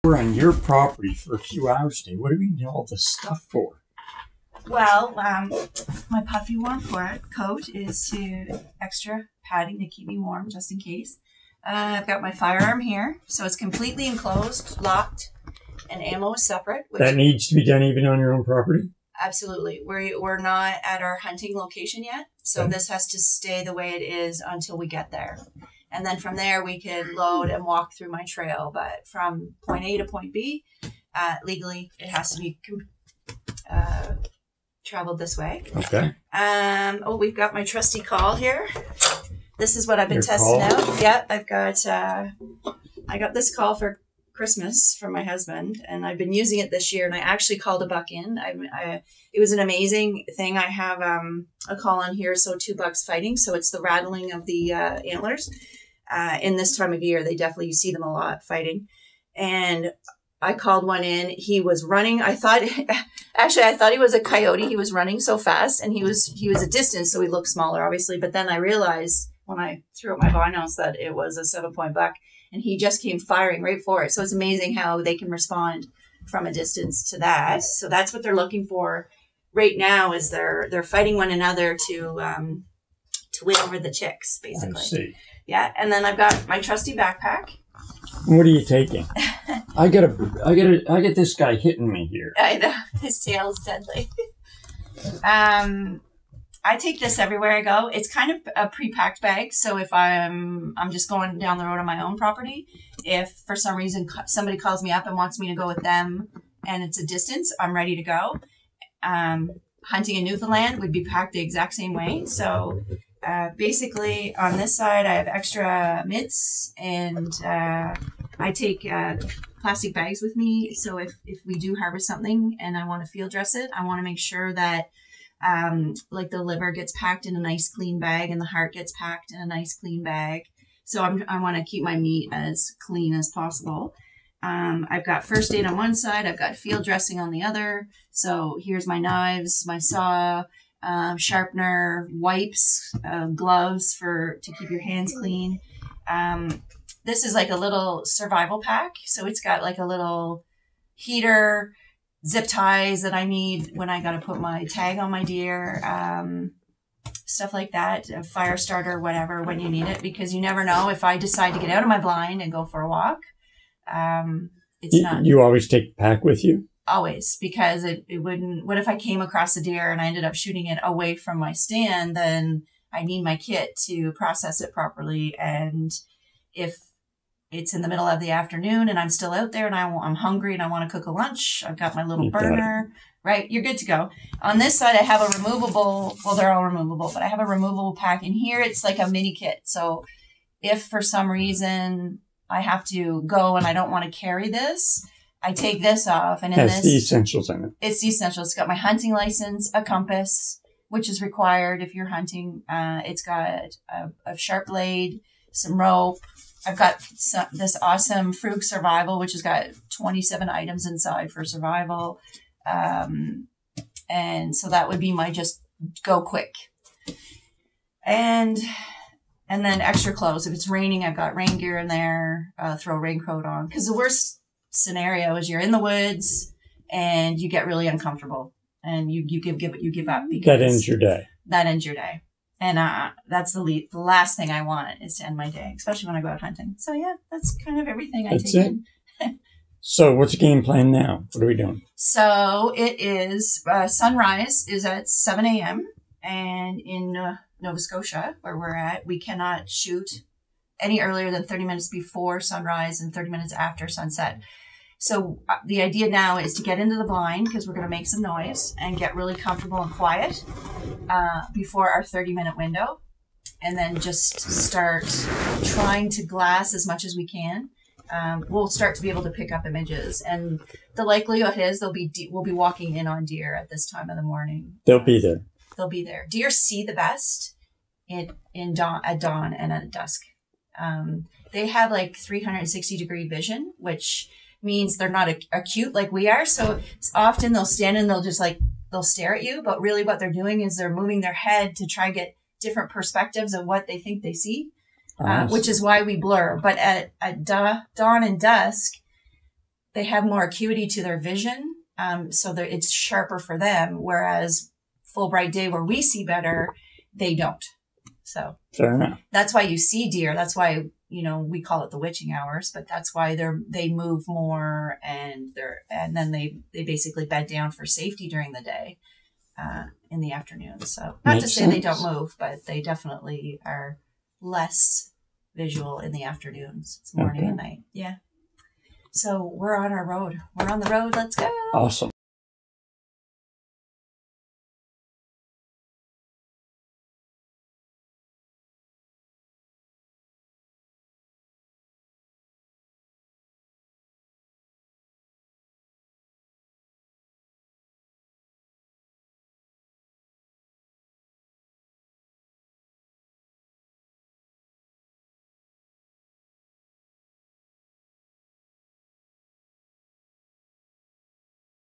We're on your property for a few hours today. What do we need all this stuff for? Well, my puffy warm coat is to extra padding to keep me warm, just in case. I've got my firearm here, so it's completely enclosed, locked, and ammo is separate. That needs to be done even on your own property? Absolutely. We're not at our hunting location yet, so This has to stay the way it is until we get there. And then from there, we can load and walk through my trail. But from point A to point B, legally, it has to be traveled this way. Okay. We've got my trusty call here. This is what I've been testing out. Yeah, I've got, I got this call for Christmas from my husband, and I've been using it this year, and I actually called a buck in. It was an amazing thing. I have a call on here, so 2 bucks fighting, so it's the rattling of the antlers. In this time of year, they definitely, you see them a lot fighting. And I called one in. He was running. I thought he was a coyote. He was running so fast, and he was a distance, so he looked smaller, obviously. But then I realized when I threw up my binos that it was a 7-point buck, and he just came firing right for it. So it's amazing how they can respond from a distance to that. So that's what they're looking for right now, is they're fighting one another to win over the chicks, basically. I see. Yeah, and then I've got my trusty backpack. What are you taking? I get this guy hitting me here. I know, his tail's deadly. I take this everywhere I go. It's kind of a pre-packed bag, so if I'm just going down the road on my own property, if for some reason somebody calls me up and wants me to go with them and it's a distance, I'm ready to go. Hunting in Newfoundland would be packed the exact same way. So basically on this side, I have extra mitts, and I take plastic bags with me. So if we do harvest something and I want to field dress it, I want to make sure that like the liver gets packed in a nice clean bag and the heart gets packed in a nice clean bag. So I want to keep my meat as clean as possible. I've got first aid on one side. I've got field dressing on the other. So here's my knives, my saw, sharpener, wipes, gloves to keep your hands clean. This is like a little survival pack. So it's got like a little heater, zip ties that I need when I got to put my tag on my deer, stuff like that, a fire starter, whatever, when you need it, because you never know if I decide to get out of my blind and go for a walk. You always take the pack with you? Always, because it wouldn't, what if I came across a deer and I ended up shooting it away from my stand? Then I need my kit to process it properly. And if it's in the middle of the afternoon and I'm still out there and I'm hungry and I want to cook a lunch, I've got my little burner, right? You're good to go. On this side, I have a removable, well, they're all removable, but I have a removable pack. And here it's like a mini kit. So if for some reason I have to go and I don't want to carry this, I take this off. And That's the essentials in it. It's the essentials. It's got my hunting license, a compass, which is required if you're hunting. It's got a sharp blade, some rope. I've got this awesome Frug Survival, which has got 27 items inside for survival. And so that would be my just go quick. And then extra clothes. If it's raining, I've got rain gear in there, throw a raincoat on. Because the worst scenario is you're in the woods and you get really uncomfortable and you give up. That ends your day. That ends your day. And that's the last thing I want is to end my day, especially when I go out hunting. So yeah, that's kind of everything I take in. So what's the game plan now? What are we doing? So it is, sunrise is at 7 a.m. And in Nova Scotia, where we're at, we cannot shoot any earlier than 30 minutes before sunrise and 30 minutes after sunset. So the idea now is to get into the blind, because we're going to make some noise and get really comfortable and quiet before our 30-minute window, and then just start trying to glass as much as we can. We'll start to be able to pick up images, and the likelihood is we'll be walking in on deer at this time of the morning. They'll be there. They'll be there. Deer see the best at dawn and at dusk. They have like 360-degree vision, which means they're not acute like we are. So often they'll stand and they'll stare at you, but really what they're doing is they're moving their head to try to get different perspectives of what they think they see, which is why we blur. But at dawn and dusk, they have more acuity to their vision. So it's sharper for them. Whereas full bright day where we see better, they don't. So fair enough. That's why you see deer. That's why, we call it the witching hours, but that's why they move more and then they basically bed down for safety during the day, in the afternoon. So not Makes to say sense. they don't move, but they definitely are less visual in the afternoons. It's morning and night. Yeah. So we're on our road. We're on the road. Let's go. Awesome.